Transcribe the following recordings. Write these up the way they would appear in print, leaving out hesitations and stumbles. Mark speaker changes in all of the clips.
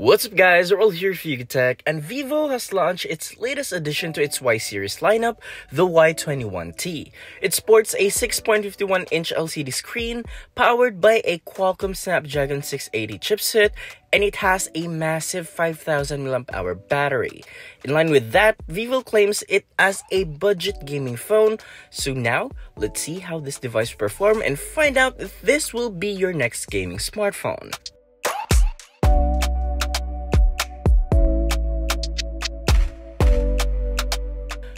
Speaker 1: What's up guys, we're all here for Tech, and Vivo has launched its latest addition to its Y series lineup, the Y21T. It sports a 6.51-inch LCD screen, powered by a Qualcomm Snapdragon 680 chipset, and it has a massive 5000 mAh battery. In line with that, Vivo claims it as a budget gaming phone, so now, let's see how this device will perform and find out if this will be your next gaming smartphone.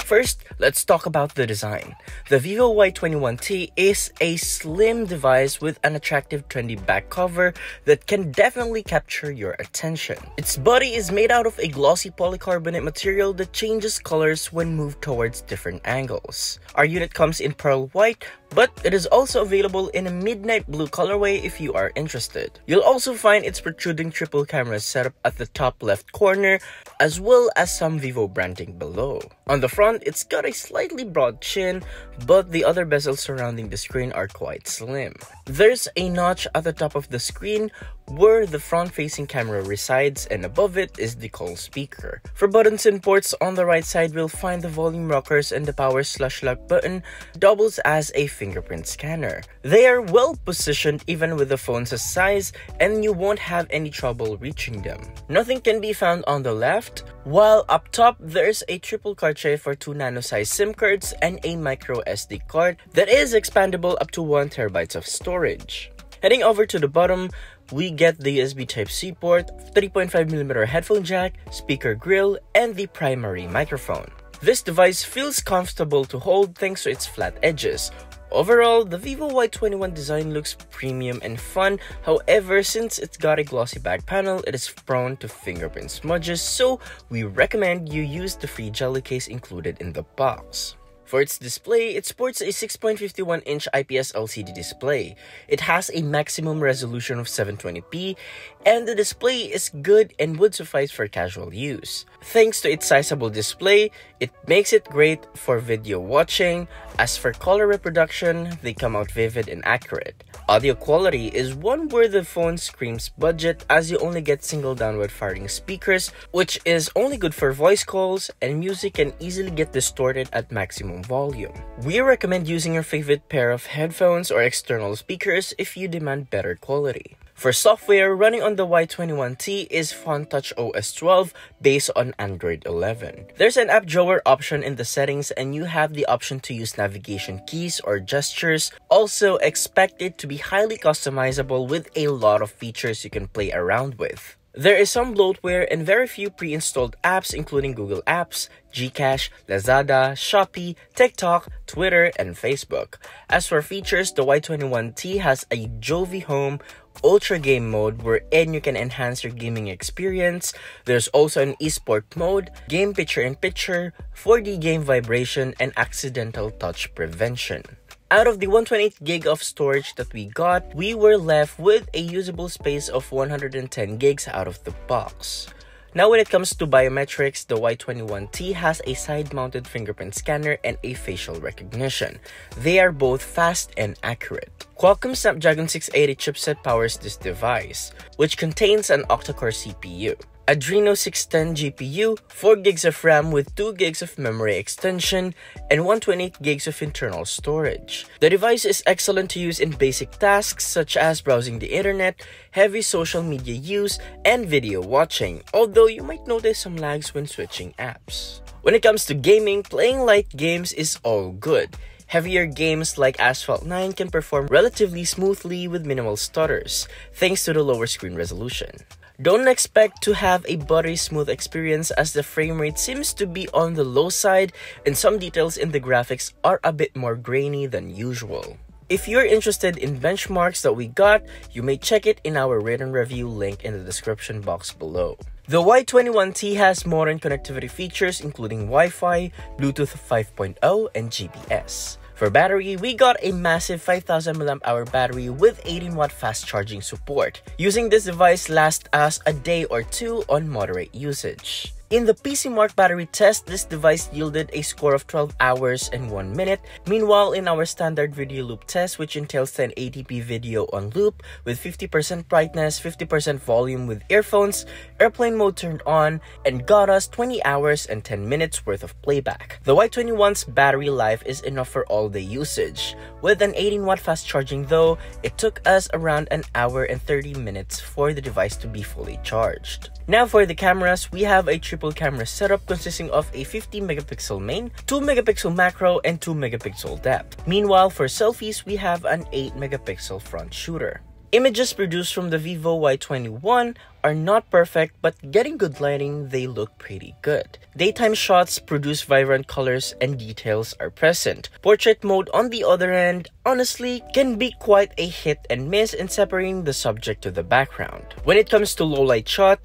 Speaker 1: First, let's talk about the design. The Vivo Y21T is a slim device with an attractive trendy back cover that can definitely capture your attention. Its body is made out of a glossy polycarbonate material that changes colors when moved towards different angles. Our unit comes in pearl white, but it is also available in a midnight blue colorway if you are interested. You'll also find its protruding triple camera setup at the top left corner, as well as some Vivo branding below. On the front, it's got a slightly broad chin, but the other bezels surrounding the screen are quite slim. There's a notch at the top of the screen where the front-facing camera resides, and above it is the call speaker. For buttons and ports, on the right side we'll find the volume rockers, and the power/lock button doubles as a fingerprint scanner. They are well positioned even with the phone's size, and you won't have any trouble reaching them. Nothing can be found on the left, while up top there's a triple card tray for 2 nano-size SIM cards and a micro SD card that is expandable up to 1 TB of storage. Heading over to the bottom, we get the USB Type-C port, 3.5mm headphone jack, speaker grill, and the primary microphone. This device feels comfortable to hold thanks to its flat edges. Overall, the Vivo Y21 design looks premium and fun. However, since it's got a glossy back panel, it is prone to fingerprint smudges, so we recommend you use the free jelly case included in the box. For its display, it sports a 6.51-inch IPS LCD display. It has a maximum resolution of 720p, and the display is good and would suffice for casual use. Thanks to its sizable display, it makes it great for video watching. As for color reproduction, they come out vivid and accurate. Audio quality is one where the phone screams budget, as you only get single downward firing speakers, which is only good for voice calls, and music can easily get distorted at maximum volume. We recommend using your favorite pair of headphones or external speakers if you demand better quality. For software, running on the Y21T is FunTouch OS 12 based on Android 11. There's an app drawer option in the settings, and you have the option to use navigation keys or gestures. Also, expect it to be highly customizable with a lot of features you can play around with. There is some bloatware and very few pre-installed apps, including Google Apps, Gcash, Lazada, Shopee, TikTok, Twitter, and Facebook. As for features, the Y21T has a Jovi Home Ultra Game mode wherein you can enhance your gaming experience. There's also an esport mode, game picture-in-picture, 4D game vibration, and accidental touch prevention. Out of the 128GB of storage that we got, we were left with a usable space of 110GB out of the box. Now when it comes to biometrics, the Y21T has a side-mounted fingerprint scanner and a facial recognition. They are both fast and accurate. Qualcomm Snapdragon 680 chipset powers this device, which contains an octa-core CPU. Adreno 610 GPU, 4GB of RAM with 2GB of memory extension, and 128GB of internal storage. The device is excellent to use in basic tasks such as browsing the internet, heavy social media use, and video watching, although you might notice some lags when switching apps. When it comes to gaming, playing light games is all good. Heavier games like Asphalt 9 can perform relatively smoothly with minimal stutters, thanks to the lower screen resolution. Don't expect to have a buttery smooth experience, as the frame rate seems to be on the low side and some details in the graphics are a bit more grainy than usual. If you're interested in benchmarks that we got, you may check it in our written review link in the description box below. The Y21T has modern connectivity features including Wi-Fi, Bluetooth 5.0, and GPS. For battery, we got a massive 5000 mAh battery with 18W fast charging support. Using this device lasts us a day or two on moderate usage. In the PCMark battery test, this device yielded a score of 12 hours and 1 minute. Meanwhile, in our standard video loop test, which entails 1080p video on loop with 50% brightness, 50% volume with earphones, airplane mode turned on, and got us 20 hours and 10 minutes worth of playback. The Y21's battery life is enough for all-day usage. With an 18-watt fast charging though, it took us around an hour and 30 minutes for the device to be fully charged. Now for the cameras, we have a triple camera setup consisting of a 50 megapixel main, 2 megapixel macro, and 2 megapixel depth. Meanwhile, for selfies, we have an 8 megapixel front shooter. Images produced from the vivo Y21 are not perfect, but getting good lighting, they look pretty good. Daytime shots produce vibrant colors and details are present. Portrait mode, on the other hand, honestly, can be quite a hit and miss in separating the subject to the background. When it comes to low light shot,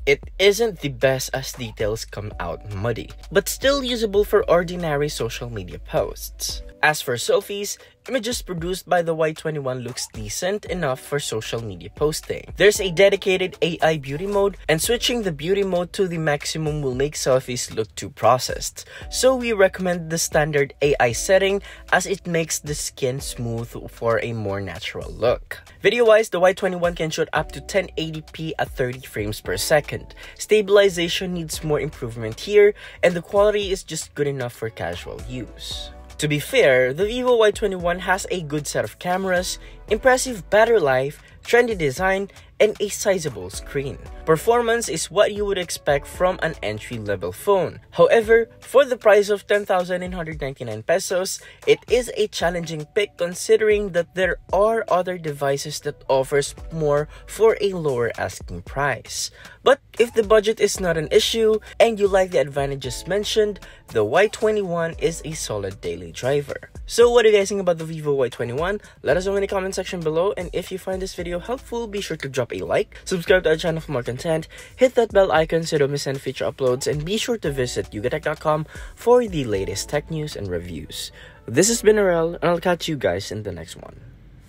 Speaker 1: it isn't the best as details come out muddy, but still usable for ordinary social media posts. As for selfies, images produced by the Y21 looks decent enough for social media posting. There's a dedicated AI beauty mode, and switching the beauty mode to the maximum will make selfies look too processed. So we recommend the standard AI setting as it makes the skin smooth for a more natural look. Video-wise, the Y21 can shoot up to 1080p at 30 frames per second. Stabilization needs more improvement here, and the quality is just good enough for casual use. To be fair, the vivo Y21 has a good set of cameras, impressive battery life, trendy design, and a sizable screen. Performance is what you would expect from an entry-level phone. However, for the price of 10,999 pesos, it is a challenging pick considering that there are other devices that offers more for a lower asking price. But if the budget is not an issue and you like the advantages mentioned, the Y21 is a solid daily driver. So what do you guys think about the vivo Y21? Let us know in the comment section below, and if you find this video helpful, be sure to drop a like, subscribe to our channel for more content, hit that bell icon so you don't miss any future uploads, and be sure to visit yugatech.com for the latest tech news and reviews. This has been Arel, and I'll catch you guys in the next one.